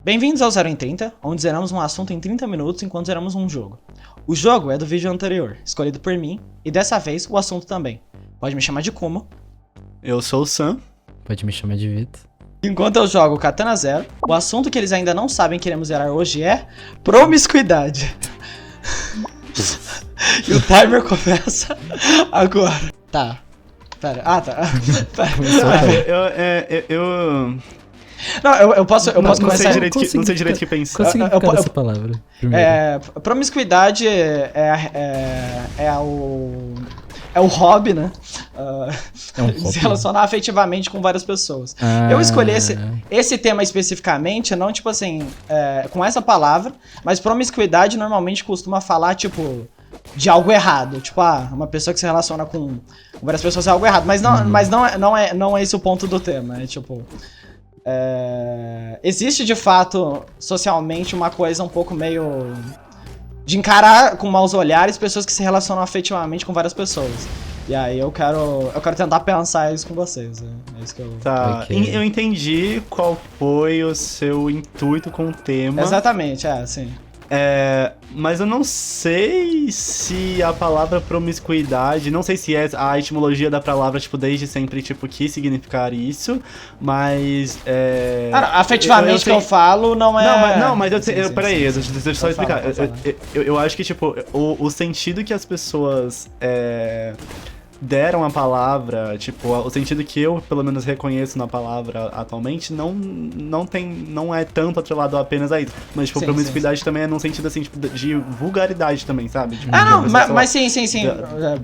Bem-vindos ao 0 em 30, onde zeramos um assunto em 30 minutos enquanto zeramos um jogo. O jogo é do vídeo anterior, escolhido por mim, e dessa vez o assunto também. Pode me chamar de Kumo. Eu sou o Sam. Pode me chamar de Vito. Enquanto eu jogo Katana Zero, o assunto que eles ainda não sabem que iremos zerar hoje é promiscuidade. E o timer começa agora. Tá. Pera. Ah, tá. Não, eu posso começar... Não sei direito o que pensar. Qual o significado dessa palavra? Promiscuidade é o hobby, né? Se relacionar afetivamente com várias pessoas. Eu escolhi esse tema especificamente, não tipo assim, com essa palavra, mas promiscuidade normalmente costuma falar, tipo, de algo errado. Tipo, uma pessoa que se relaciona com várias pessoas é algo errado. Mas não é esse o ponto do tema. É tipo... existe de fato socialmente uma coisa um pouco meio de encarar com maus olhares pessoas que se relacionam afetivamente com várias pessoas. E aí eu quero tentar pensar isso com vocês. É isso que eu... Tá, okay. Eu entendi qual foi o seu intuito com o tema. Exatamente, sim. Mas eu não sei se a palavra promiscuidade, não sei se é a etimologia da palavra, tipo, desde sempre, tipo, quis significar isso, mas afetivamente que eu falo não é... Não, mas peraí, deixa eu só explicar. Eu acho que, tipo, o sentido que as pessoas deram a palavra, tipo, o sentido que eu, pelo menos, reconheço na palavra atualmente, não é tanto atrelado apenas a isso. Mas, tipo, promiscuidade também é num sentido, assim, tipo, de vulgaridade também, sabe? Tipo, mas sim.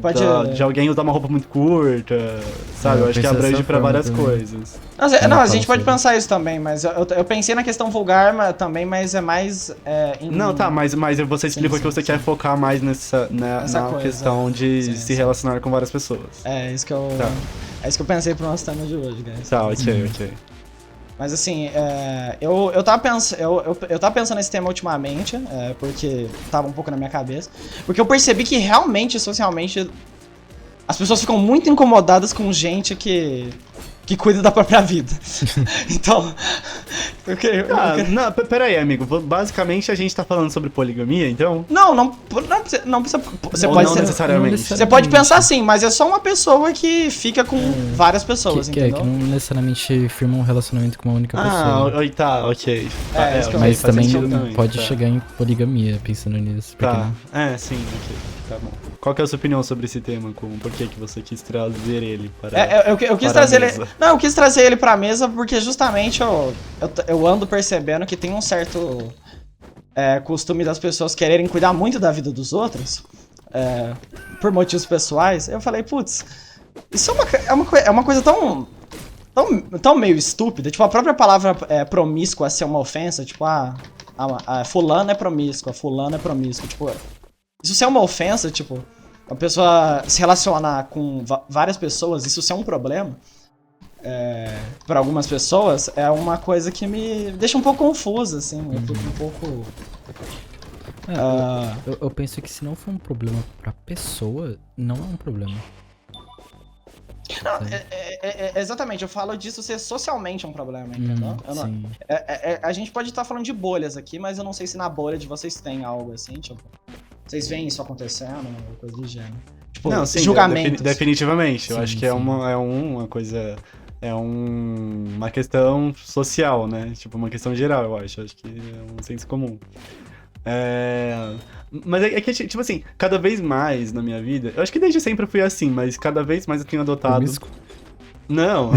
Pode... De alguém usar uma roupa muito curta, sabe? Eu acho que abrange pra várias coisas. Não, a gente pode pensar isso também, mas eu pensei na questão vulgar também, mas é mais... Não, tá, mas você explicou que você quer focar mais na questão de se relacionar com várias pessoas. É isso que eu pensei pro nosso tema de hoje, guys. Tá, ok. Mas assim, eu tava pensando nesse tema ultimamente, porque tava um pouco na minha cabeça. Porque eu percebi que realmente, socialmente, as pessoas ficam muito incomodadas com gente que cuida da própria vida. Então... Não, peraí, amigo. Basicamente, a gente tá falando sobre poligamia, então? Não precisa... Você pode não necessariamente. Você pode pensar assim, mas é só uma pessoa que fica com várias pessoas, entendeu? Que não necessariamente firma um relacionamento com uma única pessoa. Tá, ok. Mas também pode chegar em poligamia, pensando nisso. Tá, sim, ok. Tá bom. Qual que é a sua opinião sobre esse tema, Kumo? Por que você quis trazer ele para eu quis trazer ele... Não, eu quis trazer ele pra mesa porque justamente eu ando percebendo que tem um certo costume das pessoas quererem cuidar muito da vida dos outros, por motivos pessoais. Eu falei, putz, isso é uma coisa tão meio estúpida. Tipo, a própria palavra promíscua ser uma ofensa, tipo, fulano é promíscua, fulano é promíscuo, tipo... Isso ser uma ofensa, tipo, a pessoa se relacionar com várias pessoas, isso ser um problema, para algumas pessoas, é uma coisa que me deixa um pouco confusa, assim, eu fico um pouco... Eu penso que se não for um problema pra pessoa, não é um problema. Não, exatamente, eu falo disso ser socialmente um problema, entendeu? A gente pode estar falando de bolhas aqui, mas eu não sei se na bolha de vocês tem algo assim, tipo... Vocês veem isso acontecendo, coisa do gênero. Tipo, não, sim, julgamentos. Definitivamente. Eu acho que é uma coisa... É uma questão social, né? Tipo, uma questão geral, eu acho. Acho que é um senso comum. Mas é que, tipo assim, cada vez mais na minha vida... Eu acho que desde sempre eu fui assim, mas cada vez mais eu tenho adotado... Promíscuo? Não,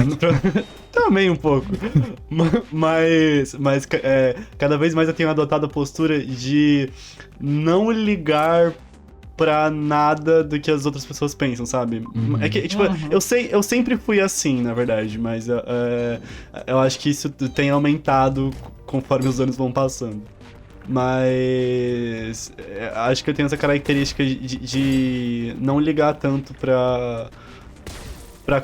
também um pouco. Mas cada vez mais eu tenho adotado a postura de não ligar pra nada do que as outras pessoas pensam, sabe? É que, tipo, eu sempre fui assim, na verdade, mas eu acho que isso tem aumentado conforme os anos vão passando. Mas acho que eu tenho essa característica de não ligar tanto pra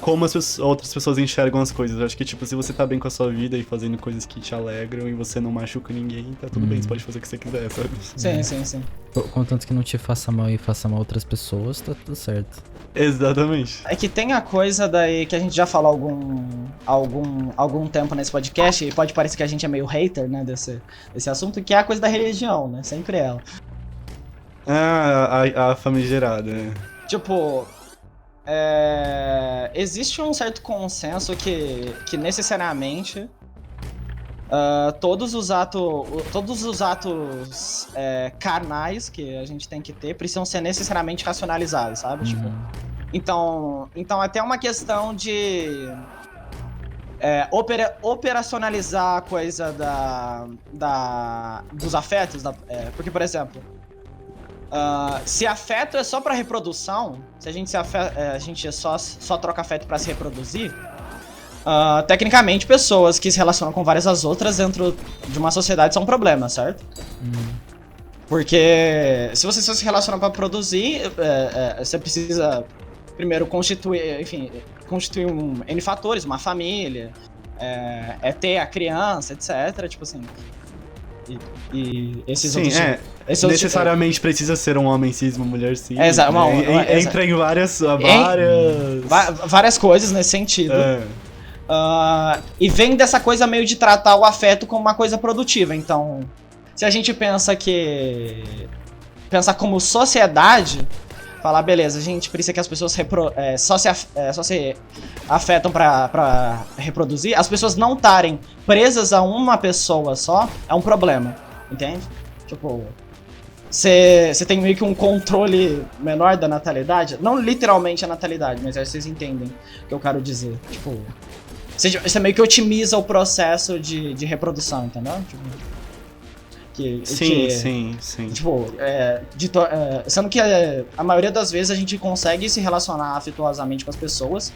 como as outras pessoas enxergam as coisas. Eu acho que, tipo, se você tá bem com a sua vida e fazendo coisas que te alegram e você não machuca ninguém, tá tudo bem, você pode fazer o que você quiser, sabe? Sim. Contanto que não te faça mal e faça mal a outras pessoas, tá tudo certo. Exatamente. É que tem a coisa daí que a gente já falou algum tempo nesse podcast, e pode parecer que a gente é meio hater, né, desse assunto, que é a coisa da religião, né? Sempre ela. A famigerada. Tipo, existe um certo consenso que necessariamente todos os atos carnais que a gente tem que ter precisam ser necessariamente racionalizados, sabe? Tipo, então até uma questão de operacionalizar a coisa dos afetos, porque, por exemplo, se afeto é só pra reprodução, se a gente só troca afeto pra se reproduzir, tecnicamente pessoas que se relacionam com várias das outras dentro de uma sociedade são um problema, certo? Porque se você só se relaciona pra produzir, você precisa primeiro constituir N fatores, uma família, ter a criança, etc, tipo assim. E esses Sim, necessariamente precisa ser um homem cis, uma mulher cis. Entra em várias coisas nesse sentido. E vem dessa coisa meio de tratar o afeto como uma coisa produtiva. Então, se a gente pensa como sociedade, falar, beleza, a gente precisa que as pessoas só se afetam pra reproduzir, as pessoas não estarem presas a uma pessoa só é um problema, entende? Tipo, você tem meio que um controle menor da natalidade, não literalmente a natalidade, mas aí vocês entendem o que eu quero dizer. Tipo, você meio que otimiza o processo de reprodução, entendeu? Tipo, sim. Tipo, sendo que a maioria das vezes a gente consegue se relacionar afetuosamente com as pessoas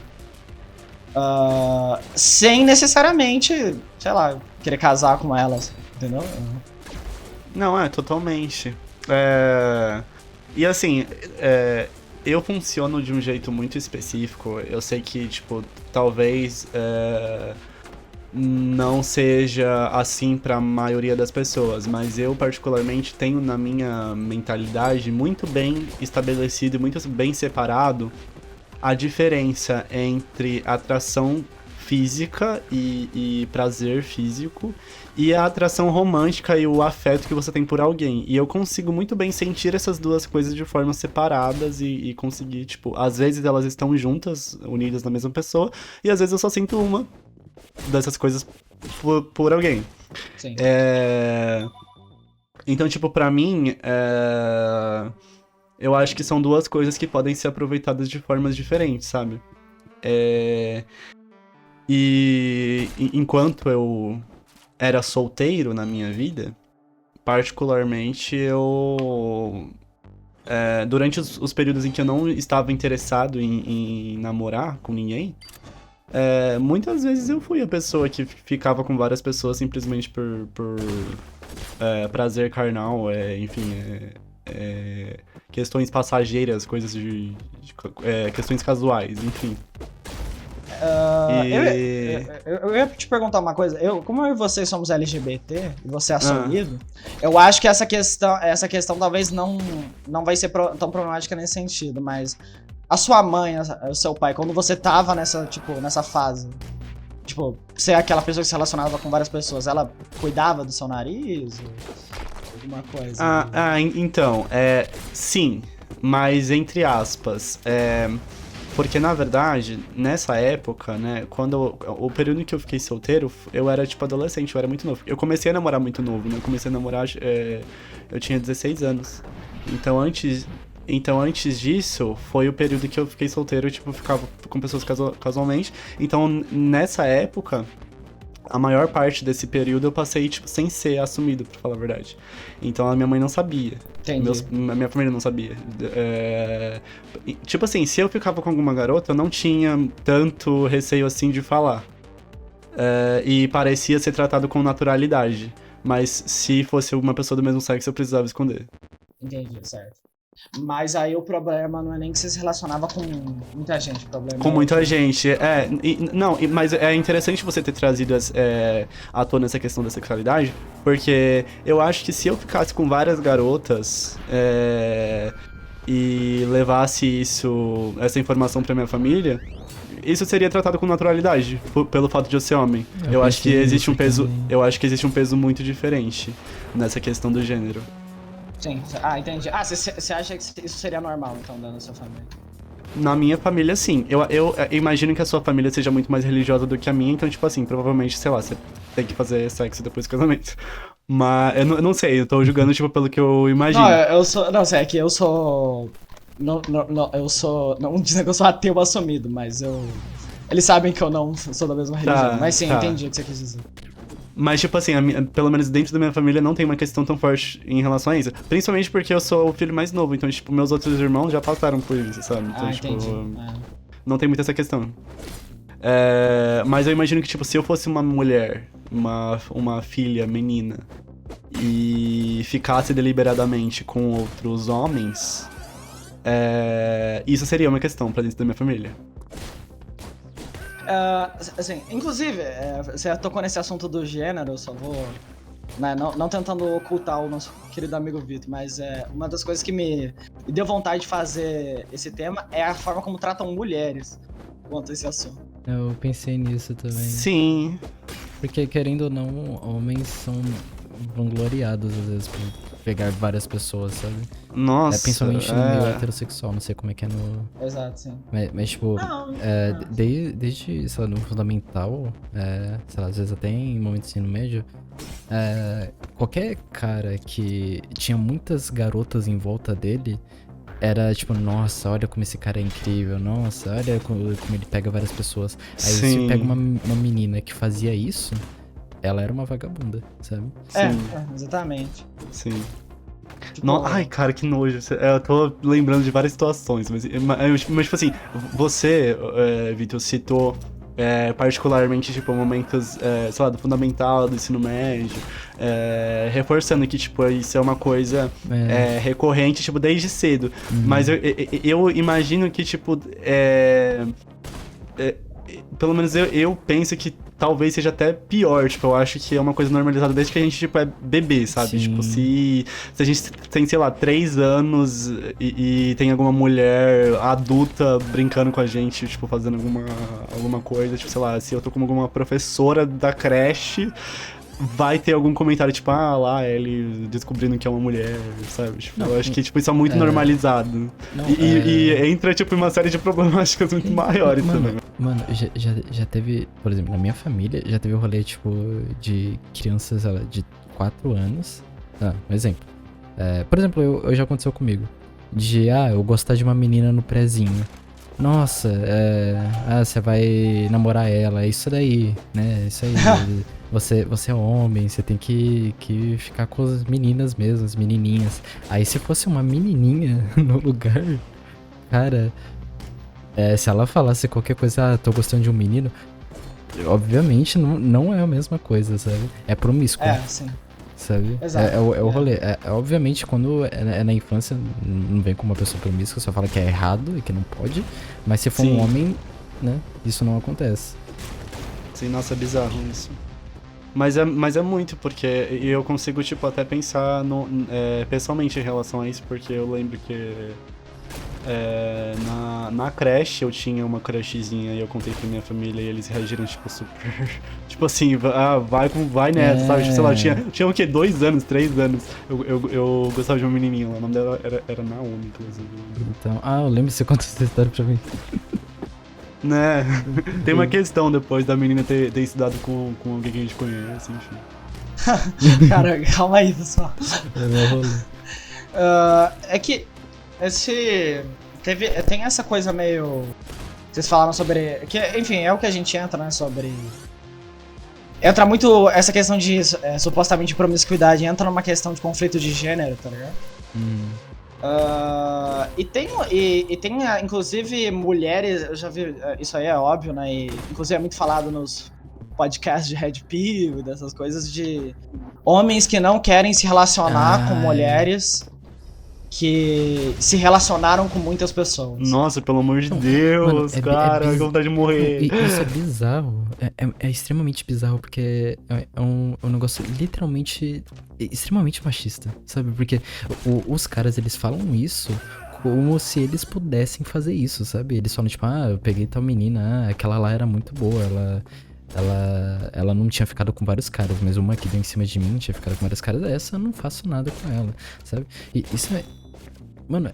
sem necessariamente, sei lá, querer casar com elas, entendeu? Não, totalmente. E assim, eu funciono de um jeito muito específico. Eu sei que, tipo, talvez não seja assim pra maioria das pessoas, mas eu particularmente tenho na minha mentalidade muito bem estabelecido e muito bem separado a diferença entre atração física e prazer físico e a atração romântica e o afeto que você tem por alguém. E eu consigo muito bem sentir essas duas coisas de forma separadas e conseguir, tipo, às vezes elas estão juntas, unidas na mesma pessoa, e às vezes eu só sinto uma dessas coisas por alguém. Sim. Então, tipo, pra mim, eu acho que são duas coisas que podem ser aproveitadas de formas diferentes, sabe? E enquanto eu era solteiro na minha vida, particularmente durante os períodos em que eu não estava interessado em namorar com ninguém, muitas vezes eu fui a pessoa que ficava com várias pessoas simplesmente por prazer carnal, enfim, questões passageiras, coisas questões casuais, enfim. Eu ia te perguntar uma coisa. Como eu e você somos LGBT e você é assumido, eu acho que essa questão talvez não vai ser tão problemática nesse sentido, mas a sua mãe, o seu pai, quando você tava nessa fase, tipo, você é aquela pessoa que se relacionava com várias pessoas, ela cuidava do seu nariz? Alguma coisa? Então, sim, mas entre aspas, porque, na verdade, nessa época, né, o período em que eu fiquei solteiro, eu era, tipo, adolescente, eu era muito novo. Eu comecei a namorar muito novo, né, eu comecei a namorar, eu tinha 16 anos. Então, antes disso, foi o período que eu fiquei solteiro, tipo, ficava com pessoas casualmente. Então, nessa época, a maior parte desse período eu passei, tipo, sem ser assumido, pra falar a verdade. Então, a minha mãe não sabia. Entendi. Minha família não sabia. Tipo assim, se eu ficava com alguma garota, eu não tinha tanto receio assim de falar. E parecia ser tratado com naturalidade. Mas se fosse uma pessoa do mesmo sexo, eu precisava esconder. Entendi, certo. Mas aí o problema não é nem que você se relacionava com muita gente, o problema com muita gente, mas é interessante você ter trazido à tona essa questão da sexualidade, porque eu acho que se eu ficasse com várias garotas, e levasse essa informação pra minha família, isso seria tratado com naturalidade, pelo fato de eu ser homem. Eu acho que existe um peso, eu acho que existe um peso muito diferente nessa questão do gênero. Sim, entendi. Você acha que isso seria normal, então, dentro da sua família? Na minha família, sim. Eu imagino que a sua família seja muito mais religiosa do que a minha, então, tipo assim, provavelmente, sei lá, você tem que fazer sexo depois do casamento. Mas eu não sei, eu tô julgando, tipo, pelo que eu imagino. Não, eu sou. Não, é que eu sou. Não, eu sou. Não dizendo que eu sou ateu assumido, mas eu. Eles sabem que eu não sou da mesma religião. Mas sim, entendi o que você quis dizer. Mas, tipo assim, pelo menos dentro da minha família não tem uma questão tão forte em relação a isso. Principalmente porque eu sou o filho mais novo, então, tipo, meus outros irmãos já passaram por isso, sabe? Então, Entendi. Não tem muito essa questão. Mas eu imagino que, tipo, se eu fosse uma mulher, uma filha, menina, e ficasse deliberadamente com outros homens, isso seria uma questão pra dentro da minha família. Assim, inclusive, você tocou nesse assunto do gênero, eu só vou... Né, não tentando ocultar o nosso querido amigo Vitor, mas uma das coisas que me deu vontade de fazer esse tema é a forma como tratam mulheres quanto a esse assunto. Eu pensei nisso também. Sim. Porque, querendo ou não, homens são vangloriados, às vezes, por pegar várias pessoas, sabe? Nossa. Principalmente no meio heterossexual, não sei como é que é no... Exato, sim. Mas tipo, desde, sei lá, no fundamental, sei lá, às vezes até em momento de ensino médio, qualquer cara que tinha muitas garotas em volta dele, era tipo, nossa, olha como esse cara é incrível, nossa, olha como ele pega várias pessoas. Aí Sim. você pega uma menina que fazia isso, ela era uma vagabunda, sabe? Exatamente. Sim. Tipo, Ai, cara, que nojo. Eu tô lembrando de várias situações, mas tipo assim, você, Vitor, citou particularmente, tipo, momentos, sei lá, do fundamental, do ensino médio, reforçando que, tipo, isso é uma coisa recorrente, tipo, desde cedo. Mas eu imagino que, tipo, pelo menos eu penso que talvez seja até pior, tipo, eu acho que é uma coisa normalizada desde que a gente, tipo, é bebê, sabe? Sim. Tipo, se a gente tem, sei lá, 3 anos e tem alguma mulher adulta brincando com a gente, tipo, fazendo alguma coisa, tipo, sei lá, se eu tô com alguma professora da creche, vai ter algum comentário, tipo, lá, ele descobrindo que é uma mulher, sabe? Tipo, eu acho que, tipo, isso é muito normalizado. E entra, tipo, em uma série de problemáticas muito maiores também. Mano, já teve, por exemplo, na minha família, já teve um rolê, tipo, de crianças, sei lá, de 4 anos. Um exemplo. Por exemplo, já aconteceu comigo. Eu gostar de uma menina no prézinho. Nossa, você vai namorar ela, é isso daí, né? Isso aí. Você é homem, você tem que ficar com as meninas mesmo, as menininhas. Aí se fosse uma menininha no lugar, cara, se ela falasse qualquer coisa, tô gostando de um menino, obviamente não é a mesma coisa, sabe? É promíscuo. Sim. Sabe? Exato. O rolê. Obviamente, quando é na infância, não vem com uma pessoa promíscua, só fala que é errado e que não pode. Mas se for um homem, né, isso não acontece. Sim, nossa, é bizarro isso. Mas é muito, porque eu consigo, tipo, até pensar pessoalmente em relação a isso, porque eu lembro que na creche eu tinha uma crushzinha e eu contei pra minha família e eles reagiram, tipo, super... tipo assim, vai nessa, sabe? Tipo, sei lá, eu tinha o quê? 2 anos, 3 anos. Eu gostava de uma menininha lá, o nome dela era Naomi, inclusive. Então, eu lembro que você contou essa história pra mim. Né? Tem uma questão depois da menina ter estudado com alguém que a gente conhece, enfim. Cara, calma aí, pessoal. Meu rolê. É que tem essa coisa meio... Vocês falaram sobre... Que, enfim, é o que a gente entra, né? Sobre... Entra muito essa questão de supostamente promiscuidade, entra numa questão de conflito de gênero, tá ligado? E tem, inclusive, mulheres, eu já vi, isso aí é óbvio, né? E, inclusive é muito falado nos podcasts de Red Pill e dessas coisas, de homens que não querem se relacionar com mulheres que se relacionaram com muitas pessoas. Nossa, pelo amor de Deus, mano, cara, que vontade de morrer. Isso é bizarro. É extremamente bizarro, porque é um negócio literalmente extremamente machista, sabe? Porque os caras, eles falam isso como se eles pudessem fazer isso, sabe? Eles falam, tipo, eu peguei tal menina, aquela lá era muito boa, ela não tinha ficado com vários caras, mas uma que deu em cima de mim tinha ficado com vários caras, essa eu não faço nada com ela, sabe? E isso é... Mano,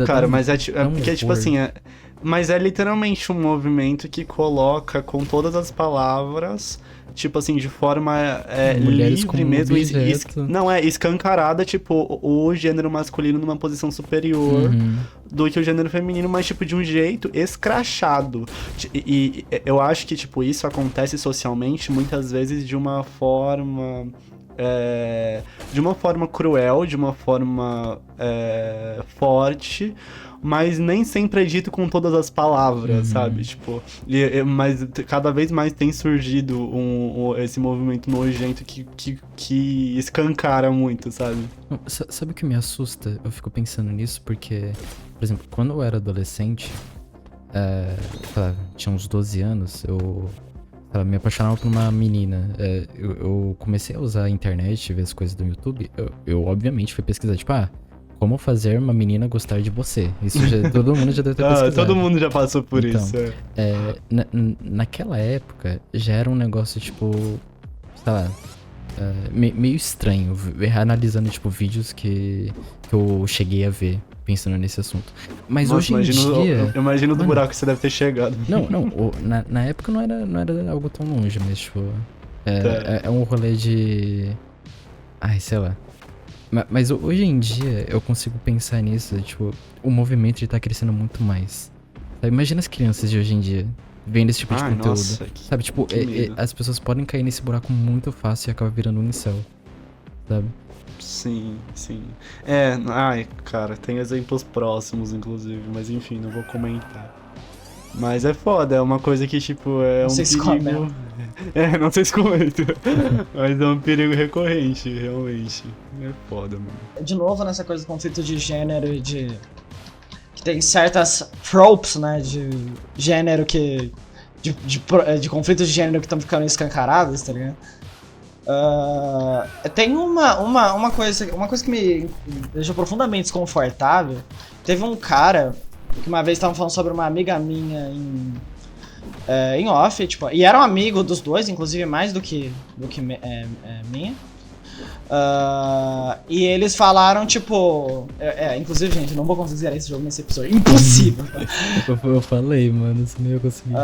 cara, mas é tão porque, tipo horror. assim, mas é literalmente um movimento que coloca com todas as palavras, tipo assim, de forma Mulheres livre como mesmo, objeto. não é escancarada, tipo, o gênero masculino numa posição superior Uhum. do que o gênero feminino, mas, tipo, de um jeito escrachado. E eu acho que, tipo, isso acontece socialmente muitas vezes de uma forma... de uma forma cruel, de uma forma forte, mas nem sempre é dito com todas as palavras, sabe? Tipo, mas cada vez mais tem surgido esse movimento nojento que escancara muito, sabe? Sabe o que me assusta? Eu fico pensando nisso porque, por exemplo, quando eu era adolescente, sei lá, tinha uns 12 anos, eu me apaixonava por uma menina. Eu comecei a usar a internet, ver as coisas do YouTube. Eu obviamente fui pesquisar, tipo, como fazer uma menina gostar de você. Isso todo mundo já deve ter pesquisado. Todo mundo já passou por Então, isso. naquela época, já era um negócio, tipo, sei lá, meio estranho. Analisando, tipo, vídeos que eu cheguei a ver, pensando nesse assunto. Mas Nossa, hoje em dia... eu imagino do Mano, buraco que você deve ter chegado. Não, na época não era algo tão longe, mas, tipo, Tá. é um rolê de... Ai, sei lá. Mas hoje em dia eu consigo pensar nisso, tipo, o movimento de tá crescendo muito mais. Sabe? Imagina as crianças de hoje em dia vendo esse tipo de conteúdo. Nossa, sabe, tipo, que medo. as pessoas podem cair nesse buraco muito fácil e acabar virando um incel. Sabe? Sim. Cara, tem exemplos próximos, inclusive, mas enfim, não vou comentar. Mas é foda, é uma coisa que, tipo, é Não um sei se perigo... comenta. Não sei se comenta. Mas é um perigo recorrente, realmente. É foda, mano. De novo, nessa coisa do conflito de gênero e de... que tem certas tropes, né, de gênero que... de conflitos de gênero que estão ficando escancarados, tá ligado? Tem uma coisa que me deixou profundamente desconfortável. Teve um cara que uma vez estavam falando sobre uma amiga minha em off, tipo, e era um amigo dos dois, inclusive mais do que minha. E eles falaram, tipo... inclusive, gente, não vou conseguir zerar esse jogo nesse episódio. Impossível! Eu falei, mano, você não ia conseguir.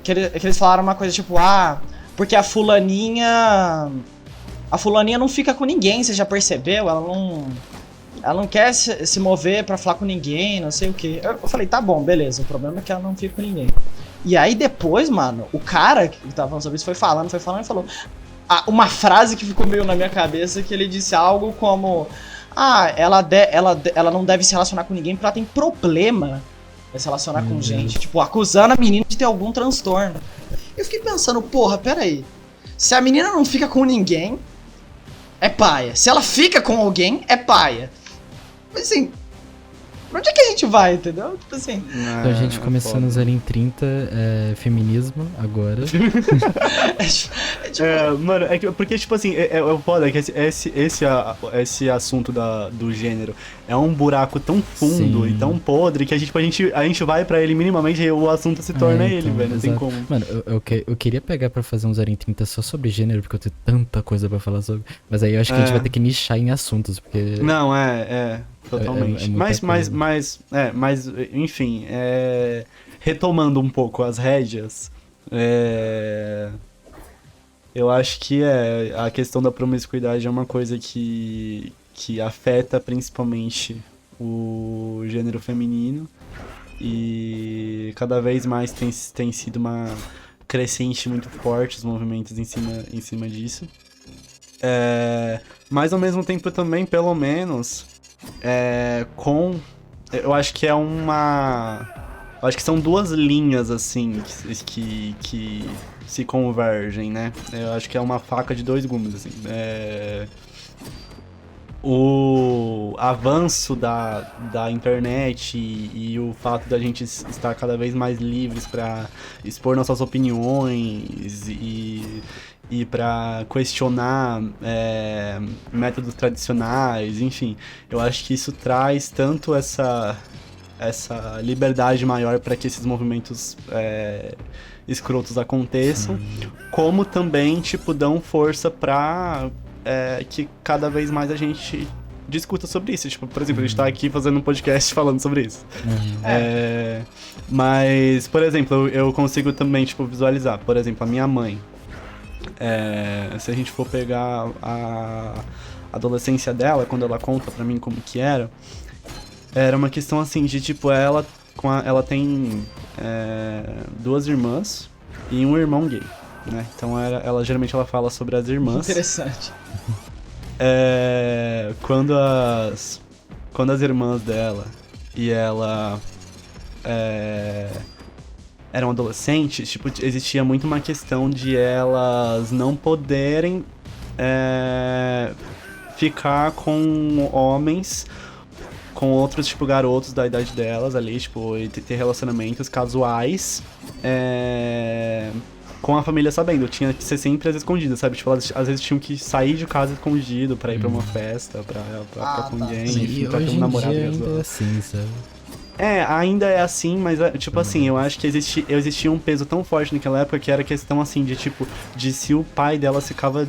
Que eles falaram uma coisa tipo, porque a fulaninha não fica com ninguém, você já percebeu? Ela não quer se mover pra falar com ninguém, não sei o que. Eu falei, tá bom, beleza, o problema é que ela não fica com ninguém. E aí depois, mano, o cara que tava falando sobre isso foi falando e falou uma frase que ficou meio na minha cabeça, que ele disse algo como, ela não deve se relacionar com ninguém porque ela tem problema de se relacionar com gente, tipo, acusando a menina de ter algum transtorno. Eu fiquei pensando, porra, peraí, se a menina não fica com ninguém, é paia. Se ela fica com alguém, é paia. Mas assim, pra onde é que a gente vai, entendeu? Tipo assim... Então a gente começando a 0 em 30, feminismo, agora. Mano, porque, tipo assim, o foda é que esse assunto do gênero é um buraco tão fundo. Sim. E tão podre que a gente vai pra ele minimamente e o assunto se torna ele, velho. Não tem como. Mano, eu queria pegar pra fazer um 0 em 30 só sobre gênero, porque eu tenho tanta coisa pra falar sobre. Mas aí eu acho que a gente vai ter que nichar em assuntos, porque... Não, totalmente. Mas, enfim, retomando um pouco as rédeas, eu acho que a questão da promiscuidade é uma coisa que afeta principalmente o gênero feminino e cada vez mais tem sido uma crescente muito forte os movimentos em cima disso. Mas ao mesmo tempo também, pelo menos, eu acho que eu acho que são duas linhas, assim, que se convergem, né? Eu acho que é uma faca de dois gumes, assim. o avanço da internet e o fato da gente estar cada vez mais livres para expor nossas opiniões e para questionar métodos tradicionais, enfim, eu acho que isso traz tanto essa liberdade maior para que esses movimentos escrotos aconteçam, como também, tipo, dão força pra que cada vez mais a gente discuta sobre isso. Tipo, por exemplo, a gente tá aqui fazendo um podcast falando sobre isso. Mas, por exemplo, eu consigo também, tipo, visualizar, por exemplo, a minha mãe. Se a gente for pegar a adolescência dela, quando ela conta pra mim como que era uma questão assim de, tipo, ela tem 2 irmãs e um irmão gay, né? Então ela geralmente ela fala sobre as irmãs. Interessante. Quando as irmãs dela e ela eram adolescentes, tipo, existia muito uma questão de elas não poderem ficar com homens, com outros, tipo, garotos da idade delas ali, tipo, e ter relacionamentos casuais com a família sabendo. Tinha que ser sempre às escondidas, sabe? Tipo, elas às vezes tinham que sair de casa escondido pra ir pra uma festa, pra ficar com ninguém, enfim, pra ter um namorado ainda é assim, sabe? Ainda é assim, mas, tipo assim, eu acho que existia um peso tão forte naquela época que era questão, assim, de, tipo, de se o pai dela ficava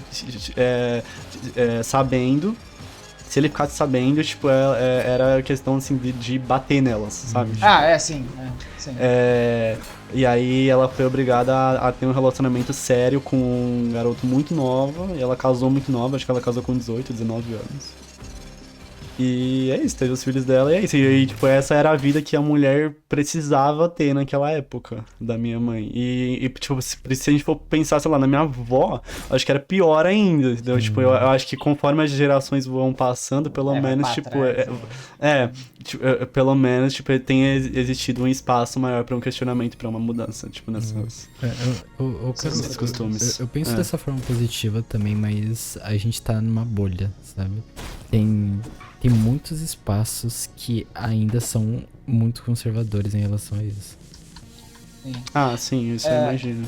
sabendo, se ele ficasse sabendo, tipo, era questão, assim, de bater nelas, sabe? Sim. E aí ela foi obrigada a ter um relacionamento sério com um garoto muito nova, e ela casou muito nova, acho que ela casou com 18, 19 anos. E é isso, teve os filhos dela e é isso. E, tipo, essa era a vida que a mulher precisava ter naquela época da minha mãe. E tipo, se a gente for pensar, sei lá, na minha avó, acho que era pior ainda, entendeu? Tipo, eu acho que conforme as gerações vão passando, pelo menos, tipo... pelo menos, tipo, tem existido um espaço maior pra um questionamento, pra uma mudança, tipo, nessas... nesses costumes. Eu penso dessa forma positiva também, mas a gente tá numa bolha, sabe? Tem muitos espaços que ainda são muito conservadores em relação a isso. Sim. Sim, isso eu imagino.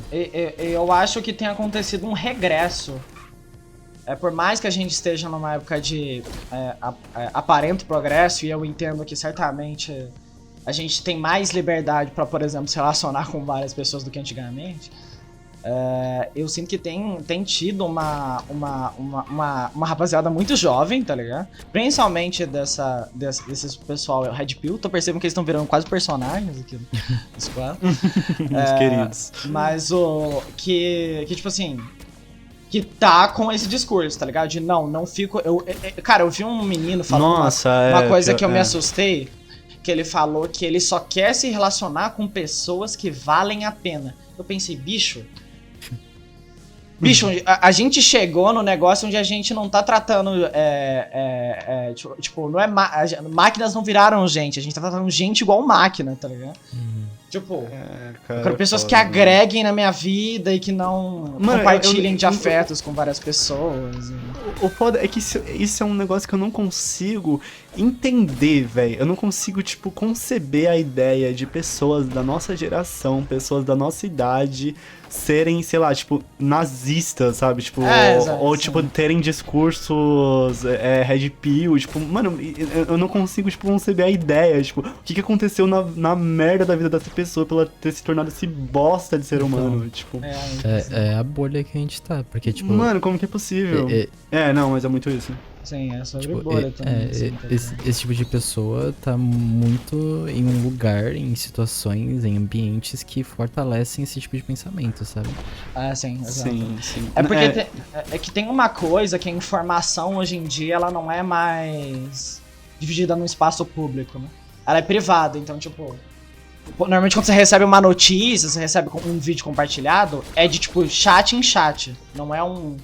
Eu acho que tem acontecido um regresso. Por mais que a gente esteja numa época de aparente progresso, e eu entendo que certamente a gente tem mais liberdade pra, por exemplo, se relacionar com várias pessoas do que antigamente, eu sinto que tem tido uma rapaziada muito jovem, tá ligado? Principalmente desses pessoal Red Pill. Tô percebendo que eles estão virando quase personagens aqui no squad. Os queridos. Mas que tipo assim, que tá com esse discurso, tá ligado? De não fico... Cara, eu vi um menino falando uma coisa que eu me assustei, que ele falou que ele só quer se relacionar com pessoas que valem a pena. Eu pensei, bicho, a gente chegou no negócio onde a gente não tá tratando, tipo, não é máquinas não viraram gente, a gente tá tratando gente igual máquina, tá ligado? Tipo, eu quero pessoas que agreguem na minha vida e que não compartilhem de afetos com várias pessoas. O foda é que isso é um negócio que eu não consigo entender, velho. Eu não consigo, tipo, conceber a ideia de pessoas da nossa geração, pessoas da nossa idade serem, sei lá, tipo, nazistas, sabe? Tipo, ou tipo, terem discursos red pill, tipo, mano, eu não consigo, tipo, conceber a ideia, tipo, o que aconteceu na merda da vida dessa pessoa pra ela ter se tornado esse bosta de ser humano, tipo... É a bolha que a gente tá, porque, tipo... Mano, como que é possível? Não, mas é muito isso. Sim, é sobre bolha também. Esse tipo de pessoa tá muito em um lugar, em situações, em ambientes que fortalecem esse tipo de pensamento, sabe? Sim, exato. Sim. É porque é que tem uma coisa que a informação hoje em dia, ela não é mais dividida no espaço público, né? Ela é privada, então, tipo... Normalmente quando você recebe uma notícia, você recebe um vídeo compartilhado, é de, tipo, chat em chat. Não é um...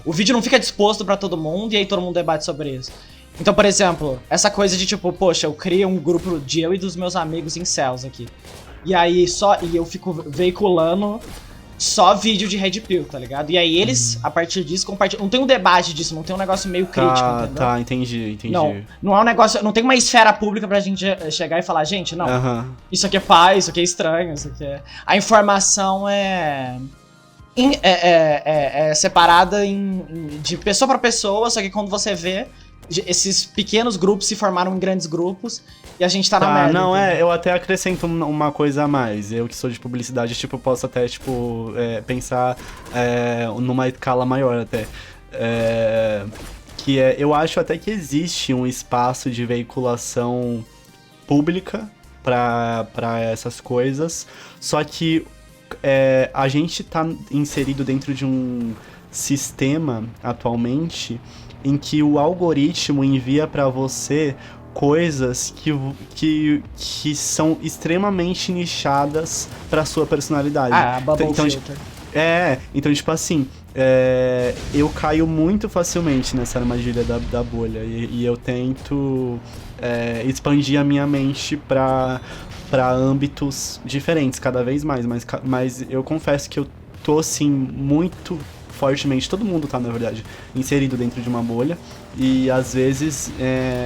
O vídeo não fica disposto pra todo mundo e aí todo mundo debate sobre isso. Então, por exemplo, essa coisa de tipo, poxa, eu crio um grupo de eu e dos meus amigos incels aqui. E aí eu fico veiculando só vídeo de Red Pill, tá ligado? E aí eles, a partir disso, compartilham. Não tem um debate disso, não tem um negócio meio crítico, entendeu? Tá, entendi. Não é um negócio, não tem uma esfera pública pra gente chegar e falar, gente, não, isso aqui é pai, isso aqui é estranho, isso aqui é... A informação é separada de pessoa pra pessoa, só que quando você vê, esses pequenos grupos se formaram em grandes grupos e a gente tá na merda. Não, eu até acrescento uma coisa a mais. Eu que sou de publicidade, tipo, posso até, tipo, pensar numa escala maior até. Eu acho até que existe um espaço de veiculação pública pra essas coisas, só que a gente tá inserido dentro de um sistema atualmente em que o algoritmo envia pra você coisas que são extremamente nichadas pra sua personalidade. Bubble filter. Então, tipo assim, eu caio muito facilmente nessa armadilha da bolha e eu tento expandir a minha mente pra âmbitos diferentes cada vez mais, mas eu confesso que eu tô, assim, muito fortemente, todo mundo tá, na verdade, inserido dentro de uma bolha, e às vezes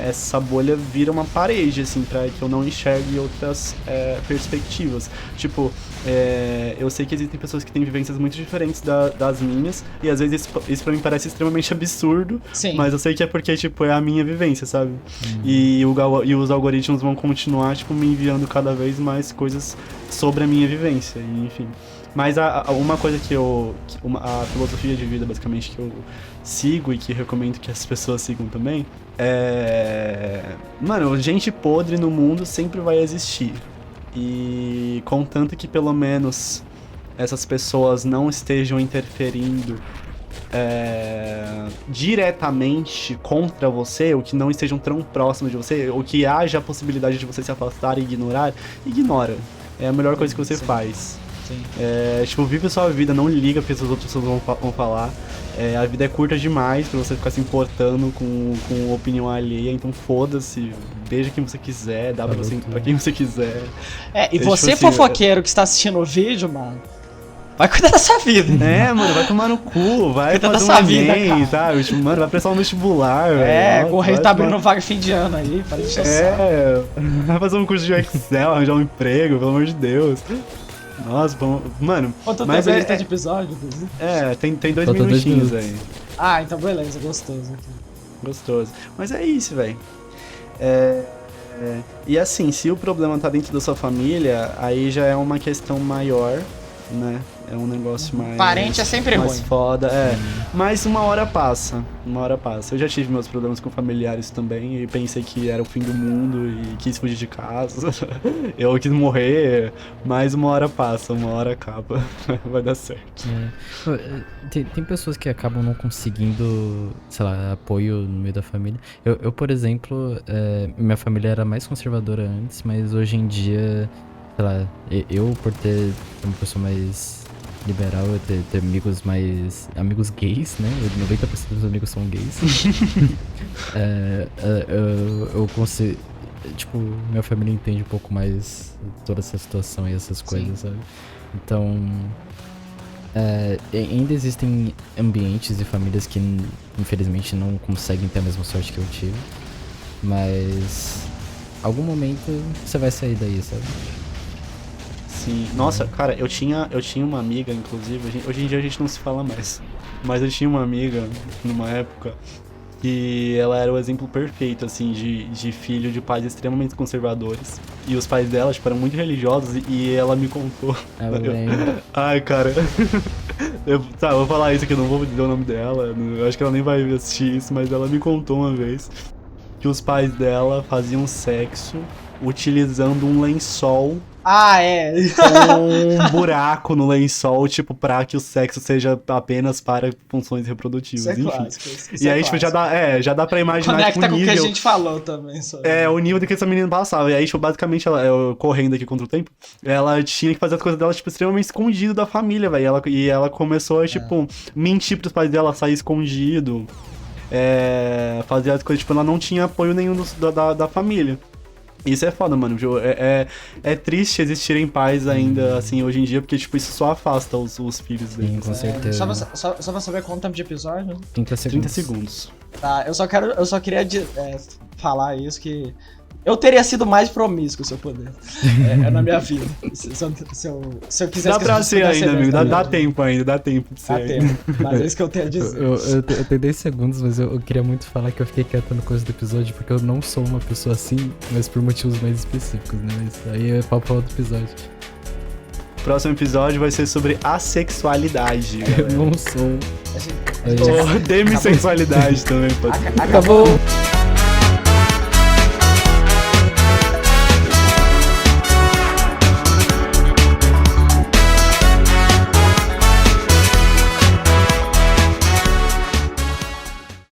essa bolha vira uma parede, assim, pra que eu não enxergue outras perspectivas. Tipo, eu sei que existem pessoas que têm vivências muito diferentes das minhas, e às vezes isso pra mim parece extremamente absurdo, Sim. Mas eu sei que é porque, tipo, é a minha vivência, sabe? E os algoritmos vão continuar, tipo, me enviando cada vez mais coisas sobre a minha vivência, e, enfim. Mas uma coisa a filosofia de vida, basicamente, que eu sigo e que recomendo que as pessoas sigam também, mano, gente podre no mundo sempre vai existir. E contanto que pelo menos essas pessoas não estejam interferindo diretamente contra você, ou que não estejam tão próximos de você, ou que haja a possibilidade de você se afastar e ignorar, ignora. É a melhor coisa que você faz. Sim. Tipo, vive a sua vida, não liga porque as outras pessoas vão falar. A vida é curta demais pra você ficar se importando com opinião alheia, então foda-se, beija quem você quiser, dá pra quem você quiser. E você, tipo assim, fofoqueiro que está assistindo o vídeo, mano, vai cuidar da sua vida. Mano, vai tomar no cu, vai fazer um Enem, sabe? Tipo, mano, vai prestar um vestibular, velho. O Correio tá abrindo vaga fim de ano aí, para deixar vai fazer um curso de Excel, arranjar um emprego, pelo amor de Deus. Nossa, mano. Quanto mas tempo de episódio, inclusive? Tem 2 minutinhos aí. Então beleza, gostoso. Gostoso. Mas é isso, velho. E assim, se o problema tá dentro da sua família, aí já é uma questão maior, né? É um negócio mais... Parente é sempre mais ruim. Foda, Mas uma hora passa. Eu já tive meus problemas com familiares também e pensei que era o fim do mundo e quis fugir de casa. Eu quis morrer, mas uma hora passa, uma hora acaba. Vai dar certo. Tem pessoas que acabam não conseguindo, sei lá, apoio no meio da família. Eu por exemplo, minha família era mais conservadora antes, mas hoje em dia, sei lá, eu por ter uma pessoa mais liberal, ter amigos gays, né? 90% dos amigos são gays. Eu consigo, tipo, minha família entende um pouco mais toda essa situação e essas coisas, sabe? Então, ainda existem ambientes e famílias que infelizmente não conseguem ter a mesma sorte que eu tive, mas algum momento você vai sair daí, sabe? Sim. Nossa, cara, eu tinha uma amiga, inclusive, hoje em dia a gente não se fala mais, mas eu tinha uma amiga numa época que ela era o exemplo perfeito, assim, de filho de pais extremamente conservadores. E os pais dela, tipo, eram muito religiosos e ela me contou. Ai, cara. Eu vou falar isso aqui, eu não vou dizer o nome dela, eu acho que ela nem vai assistir isso, mas ela me contou uma vez que os pais dela faziam sexo utilizando um lençol com um buraco no lençol, tipo, pra que o sexo seja apenas para funções reprodutivas, enfim. Clássico, e aí, tipo, já dá pra imaginar, conecta tipo, o nível... com o que a gente falou também. O nível do que essa menina passava. E aí, tipo, basicamente, ela, correndo aqui contra o tempo, ela tinha que fazer as coisas dela, tipo, extremamente escondido da família, velho. E ela começou a, tipo, mentir pros pais dela, sair escondido, fazer as coisas, tipo, ela não tinha apoio nenhum da família. Isso é foda, mano. É triste existirem pais ainda, assim, hoje em dia, porque, tipo, isso só afasta os filhos Sim, deles. com certeza. Só pra saber quanto tempo de episódio. 30 segundos. 30 segundos. Tá, eu só queria falar isso, que eu teria sido mais promíscuo se eu puder. Na minha vida. Se eu quisesse. Dá pra ser ainda, amigo. Dá dá tempo ainda, dá tempo de ser. Dá ainda. tempo. Mas é isso que eu tenho a dizer. Eu tenho 10 segundos, mas eu queria muito falar que eu fiquei quieto no coisa do episódio, porque eu não sou uma pessoa assim, mas por motivos mais específicos, né? Isso aí é papo pra outro episódio. Próximo episódio vai ser sobre assexualidade. Eu não sou. A gente Ou demissexualidade também, pode ser. acabou.